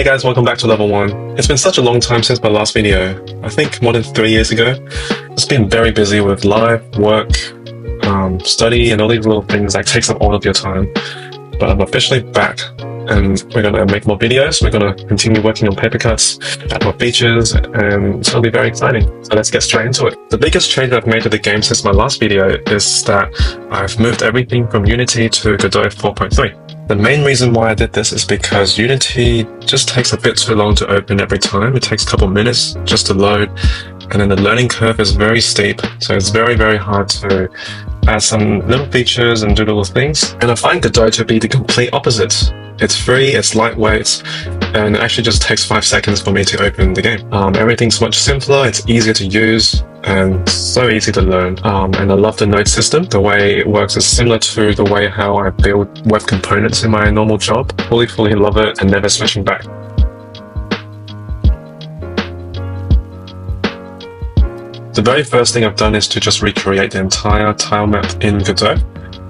Hey guys, welcome back to Level 1. It's been such a long time since my last video. I think more than 3 years ago. It's been very busy with life, work, study, and all these little things that takes up all of your time. But I'm officially back, and we're going to make more videos. We're going to continue working on paper cuts, add more features, and it's going to be very exciting. So let's get straight into it. The biggest change I've made to the game since my last video is that I've moved everything from Unity to Godot 4.3. The main reason why I did this is because Unity just takes a bit too long to open every time. It takes a couple minutes just to load, and then the learning curve is very steep, so it's very hard to add some little features and do little things. And I find Godot to be the complete opposite. It's free, it's lightweight, and it actually just takes 5 seconds for me to open the game. Everything's much simpler, it's easier to use, and so easy to learn. And I love the node system. The way it works is similar to the way how I build web components in my normal job. Fully love it and never switching back. The very first thing I've done is to just recreate the entire tile map in Godot.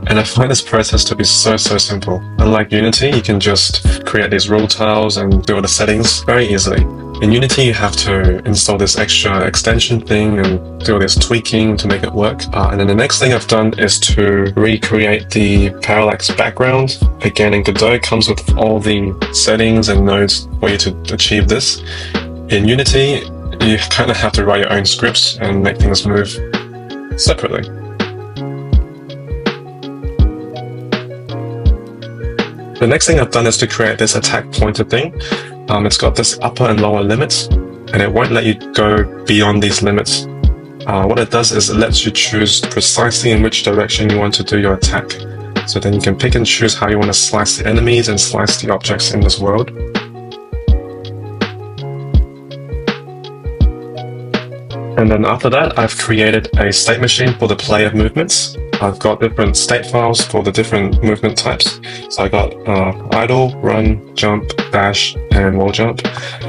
And I find this process to be so simple. Unlike Unity, you can just create these rule tiles and do all the settings very easily. In Unity, you have to install this extra extension thing and do all this tweaking to make it work. And then the next thing I've done is to recreate the parallax background. Again, in Godot, it comes with all the settings and nodes for you to achieve this. In Unity, you kind of have to write your own scripts and make things move separately. The next thing I've done is to create this attack pointer thing. It's got this upper and lower limits, and it won't let you go beyond these limits. What it does is it lets you choose precisely in which direction you want to do your attack. So then you can pick and choose how you want to slice the enemies and slice the objects in this world. And then after that, I've created a state machine for the player movements. I've got different state files for the different movement types. So I got idle, run, jump, dash, and wall jump.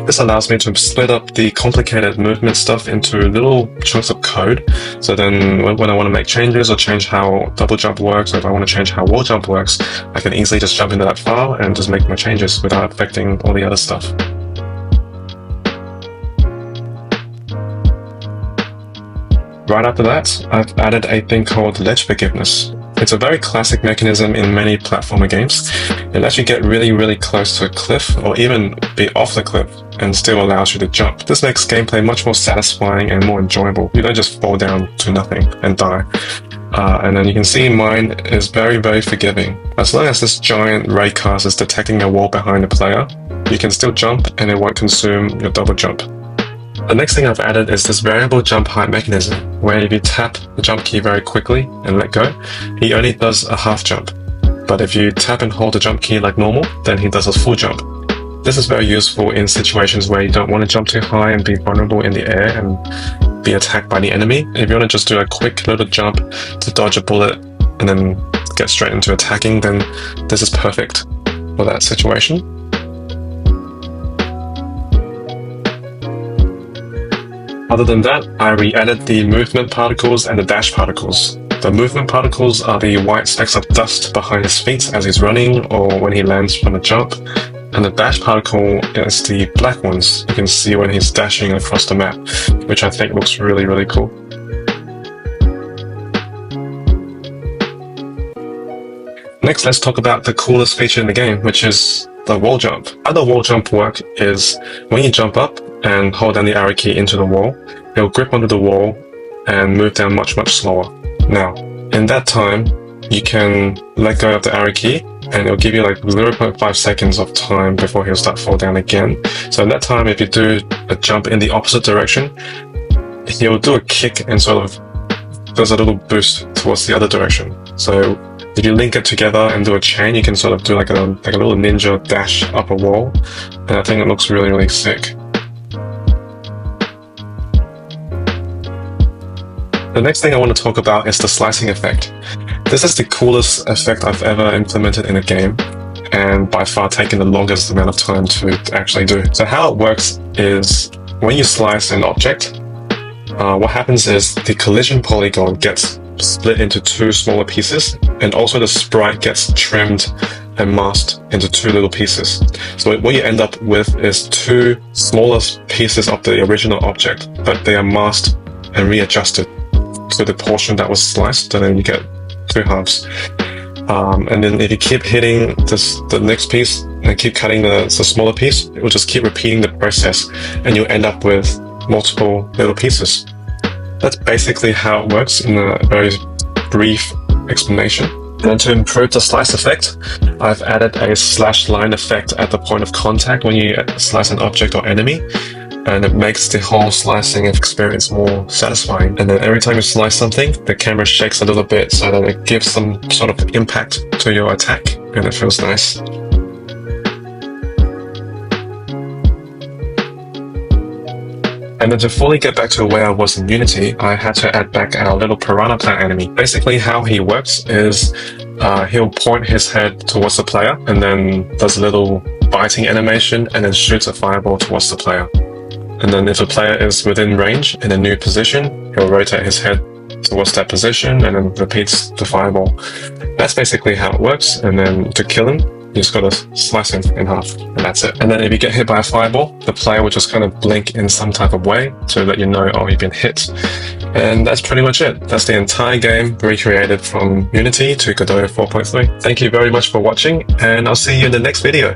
This allows me to split up the complicated movement stuff into little chunks of code. So then when I want to make changes or change how double jump works, or if I want to change how wall jump works, I can easily just jump into that file and just make my changes without affecting all the other stuff. Right after that, I've added a thing called ledge forgiveness. It's a very classic mechanism in many platformer games. It lets you get really close to a cliff, or even be off the cliff, and still allows you to jump. This makes gameplay much more satisfying and more enjoyable. You don't just fall down to nothing and die. And then you can see mine is very forgiving. As long as this giant raycast is detecting a wall behind the player, you can still jump and it won't consume your double jump. The next thing I've added is this variable jump height mechanism, where if you tap the jump key very quickly and let go, he only does a half jump. But if you tap and hold the jump key like normal, then he does a full jump. This is very useful in situations where you don't want to jump too high and be vulnerable in the air and be attacked by the enemy. If you want to just do a quick little jump to dodge a bullet and then get straight into attacking, then this is perfect for that situation. Other than that, I re-added the movement particles and the dash particles. The movement particles are the white specks of dust behind his feet as he's running or when he lands from a jump. And the dash particle is the black ones you can see when he's dashing across the map, which I think looks really cool. Next, let's talk about the coolest feature in the game, which is the wall jump. How the wall jump work is when you jump up and hold down the arrow key into the wall, it'll grip onto the wall and move down much slower. Now, in that time, you can let go of the arrow key and it'll give you like 0.5 seconds of time before he'll start fall down again. So in that time, if you do a jump in the opposite direction, he'll do a kick and sort of does a little boost towards the other direction. So if you link it together and do a chain, you can sort of do like a little ninja dash up a wall, and I think it looks really sick. The next thing I want to talk about is the slicing effect. This is the coolest effect I've ever implemented in a game, and by far taken the longest amount of time to actually do. So how it works is when you slice an object, what happens is the collision polygon gets split into two smaller pieces, and also the sprite gets trimmed and masked into two little pieces. So what you end up with is two smaller pieces of the original object, but they are masked and readjusted to the portion that was sliced, and then you get two halves. And then if you keep hitting the next piece and keep cutting the smaller piece, it will just keep repeating the process, and you'll end up with multiple little pieces. That's basically how it works in a very brief explanation. And to improve the slice effect, I've added a slash line effect at the point of contact when you slice an object or enemy, and it makes the whole slicing experience more satisfying. And then every time you slice something, the camera shakes a little bit so that it gives some sort of impact to your attack, and it feels nice. And then to fully get back to where I was in Unity, I had to add back our little piranha plant enemy. Basically how he works is he'll point his head towards the player and then does a little biting animation and then shoots a fireball towards the player. And then if the player is within range in a new position, he'll rotate his head towards that position and then repeats the fireball. That's basically how it works. And then to kill him, you just gotta slice him in half, and that's it. And then if you get hit by a fireball, the player will just kind of blink in some type of way to let you know, oh, you've been hit. And that's pretty much it. That's the entire game recreated from Unity to Godot 4.3. Thank you very much for watching, and I'll see you in the next video.